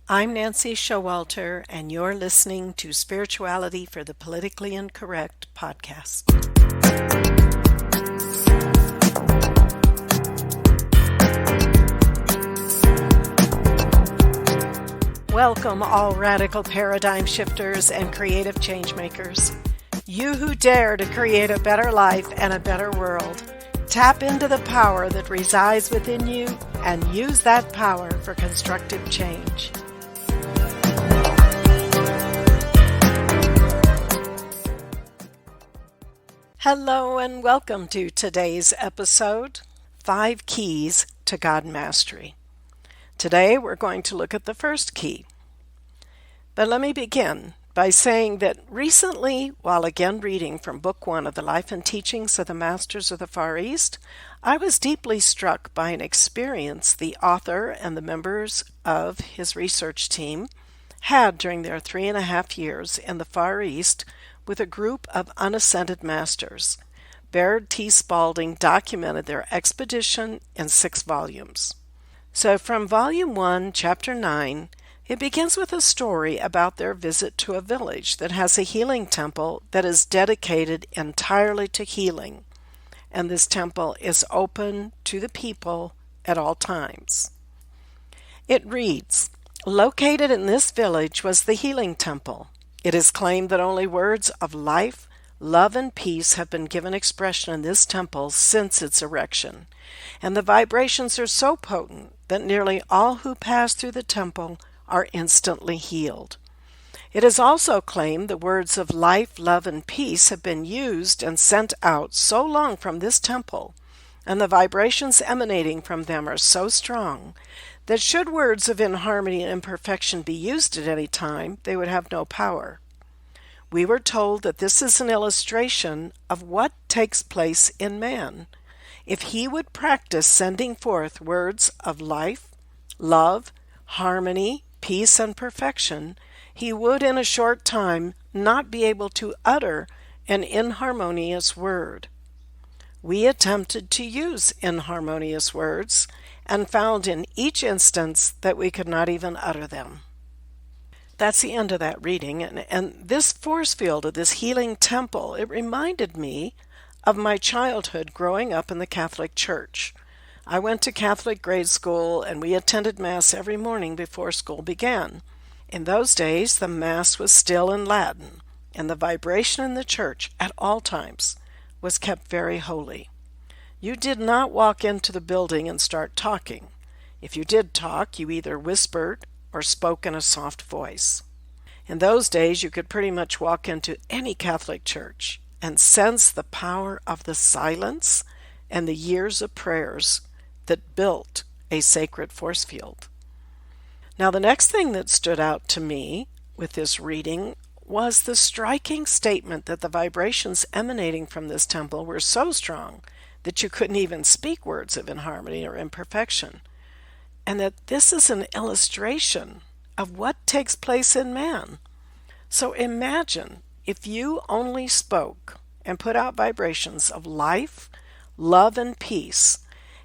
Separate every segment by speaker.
Speaker 1: I'm Nancy Showalter, and you're listening to Spirituality for the Politically Incorrect podcast. Welcome, all radical paradigm shifters and creative change makers. You who dare to create a better life and a better world. Tap into the power that resides within you and use that power for constructive change. Hello and welcome to today's episode, 5 Keys to God Mastery. Today we're going to look at the first key. But let me begin by saying that recently, while again reading from Book 1 of the Life and Teachings of the Masters of the Far East, I was deeply struck by an experience the author and the members of his research team had during their 3.5 years in the Far East with a group of unascended masters. Baird T. Spalding documented their expedition in 6 volumes. So from Volume 1, Chapter 9, it begins with a story about their visit to a village that has a healing temple that is dedicated entirely to healing, and this temple is open to the people at all times. It reads, "Located in this village was the healing temple. It is claimed that only words of life, love, and peace have been given expression in this temple since its erection, and the vibrations are so potent that nearly all who pass through the temple are instantly healed. It is also claimed the words of life, love, and peace have been used and sent out so long from this temple, and the vibrations emanating from them are so strong that should words of inharmony and imperfection be used at any time, they would have no power. We were told that this is an illustration of what takes place in man. If he would practice sending forth words of life, love, harmony, peace, and perfection, he would in a short time not be able to utter an inharmonious word. We attempted to use inharmonious words and found in each instance that we could not even utter them." That's the end of that reading. And this force field of this healing temple, it reminded me of my childhood growing up in the Catholic Church. I went to Catholic grade school and we attended Mass every morning before school began. In those days, the Mass was still in Latin, and the vibration in the church at all times was kept very holy. You did not walk into the building and start talking. If you did talk, you either whispered or spoke in a soft voice. In those days, you could pretty much walk into any Catholic church and sense the power of the silence and the years of prayers that built a sacred force field. Now, the next thing that stood out to me with this reading was the striking statement that the vibrations emanating from this temple were so strong that you couldn't even speak words of inharmony or imperfection, and that this is an illustration of what takes place in man. So imagine if you only spoke and put out vibrations of life, love, and peace,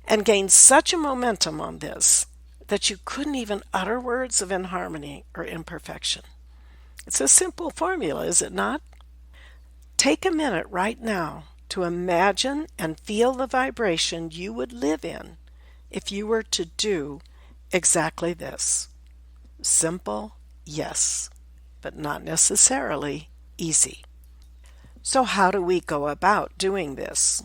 Speaker 1: and gained such a momentum on this that you couldn't even utter words of inharmony or imperfection. It's a simple formula, is it not? Take a minute right now to imagine and feel the vibration you would live in if you were to do exactly this. Simple, yes, but not necessarily easy. So how do we go about doing this?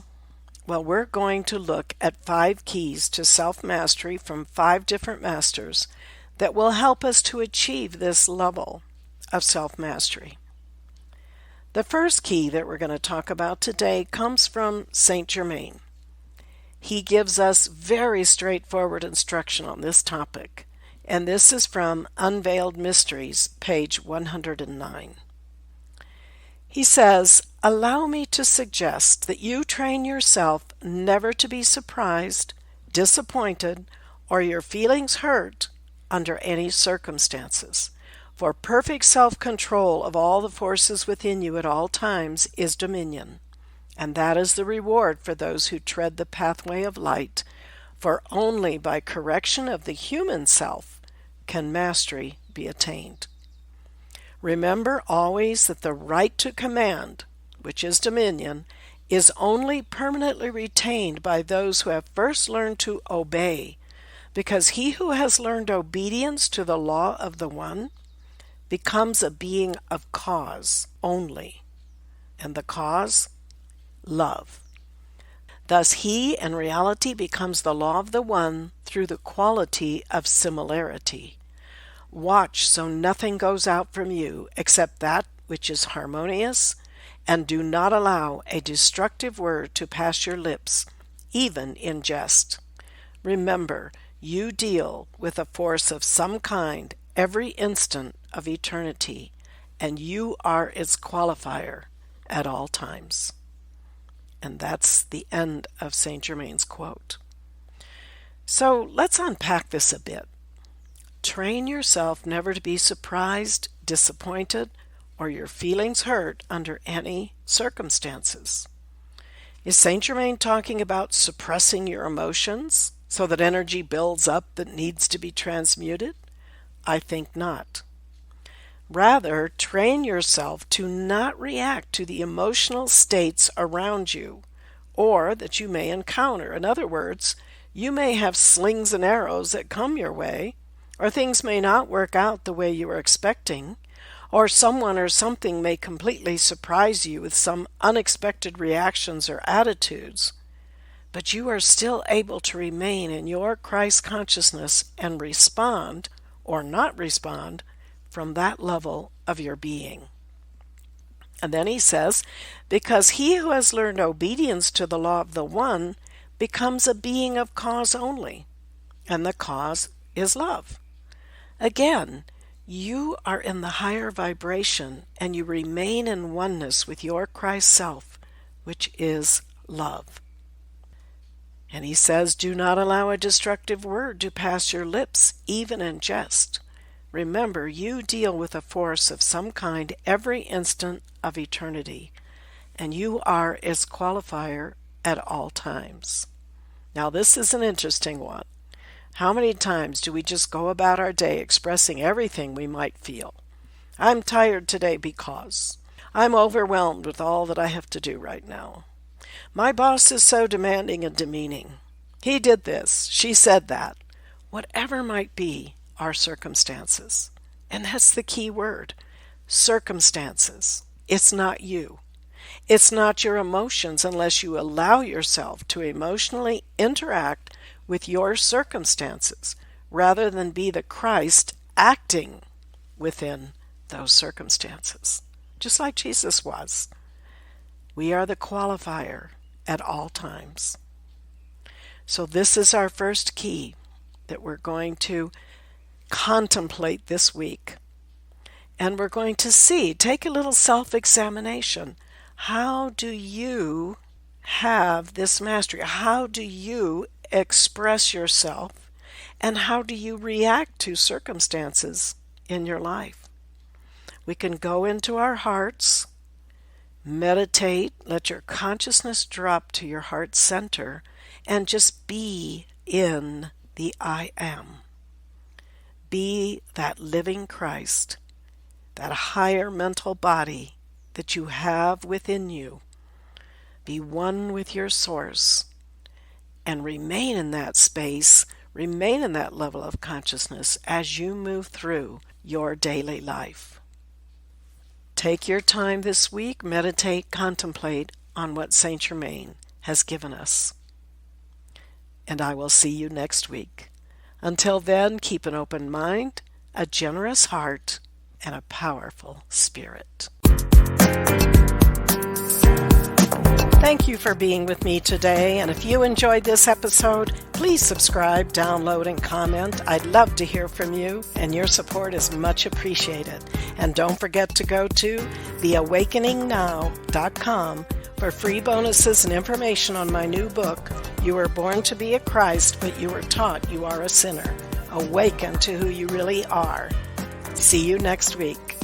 Speaker 1: Well, we're going to look at 5 keys to self-mastery from 5 different masters that will help us to achieve this level of self-mastery. The first key that we're going to talk about today comes from Saint Germain. He gives us very straightforward instruction on this topic, and this is from Unveiled Mysteries, page 109. He says, "Allow me to suggest that you train yourself never to be surprised, disappointed, or your feelings hurt under any circumstances. For perfect self-control of all the forces within you at all times is dominion, and that is the reward for those who tread the pathway of light, for only by correction of the human self can mastery be attained. Remember always that the right to command, which is dominion, is only permanently retained by those who have first learned to obey, because he who has learned obedience to the law of the one becomes a being of cause only, and the cause, love. Thus he in reality becomes the law of the one through the quality of similarity. Watch so nothing goes out from you except that which is harmonious, and do not allow a destructive word to pass your lips, even in jest. Remember, you deal with a force of some kind every instant of eternity, and you are its qualifier at all times. And that's the end of Saint Germain's quote. So let's unpack this a bit. Train yourself never to be surprised, disappointed, or your feelings hurt under any circumstances. Is Saint Germain talking about suppressing your emotions so that energy builds up that needs to be transmuted? I think not. Rather, train yourself to not react to the emotional states around you or that you may encounter. In other words, you may have slings and arrows that come your way, or things may not work out the way you were expecting, or someone or something may completely surprise you with some unexpected reactions or attitudes, but you are still able to remain in your Christ consciousness and respond, or not respond, from that level of your being. And then he says, because he who has learned obedience to the law of the one becomes a being of cause only, and the cause is love. Again, you are in the higher vibration, and you remain in oneness with your Christ self, which is love. And he says, do not allow a destructive word to pass your lips, even in jest. Remember, you deal with a force of some kind every instant of eternity, and you are its qualifier at all times. Now, this is an interesting one. How many times do we just go about our day expressing everything we might feel? I'm tired today because I'm overwhelmed with all that I have to do right now. My boss is so demanding and demeaning. He did this, she said that. Whatever might be our circumstances. And that's the key word, circumstances. It's not you. It's not your emotions unless you allow yourself to emotionally interact with your circumstances rather than be the Christ acting within those circumstances, just like Jesus was. We are the qualifier at all times. So this is our first key that we're going to contemplate this week. And we're going to see, take a little self-examination. How do you have this mastery? How do you express yourself? And how do you react to circumstances in your life? We can go into our hearts, meditate, let your consciousness drop to your heart center, and just be in the I am. Be that living Christ, that higher mental body that you have within you. Be one with your source and remain in that space, remain in that level of consciousness as you move through your daily life. Take your time this week, meditate, contemplate on what Saint Germain has given us. And I will see you next week. Until then, keep an open mind, a generous heart, and a powerful spirit. Thank you for being with me today, and if you enjoyed this episode, please subscribe, download, and comment. I'd love to hear from you, and your support is much appreciated. And don't forget to go to theawakeningnow.com for free bonuses and information on my new book, You Were Born to Be a Christ, but You Were Taught You Are a Sinner. Awaken to who you really are. See you next week.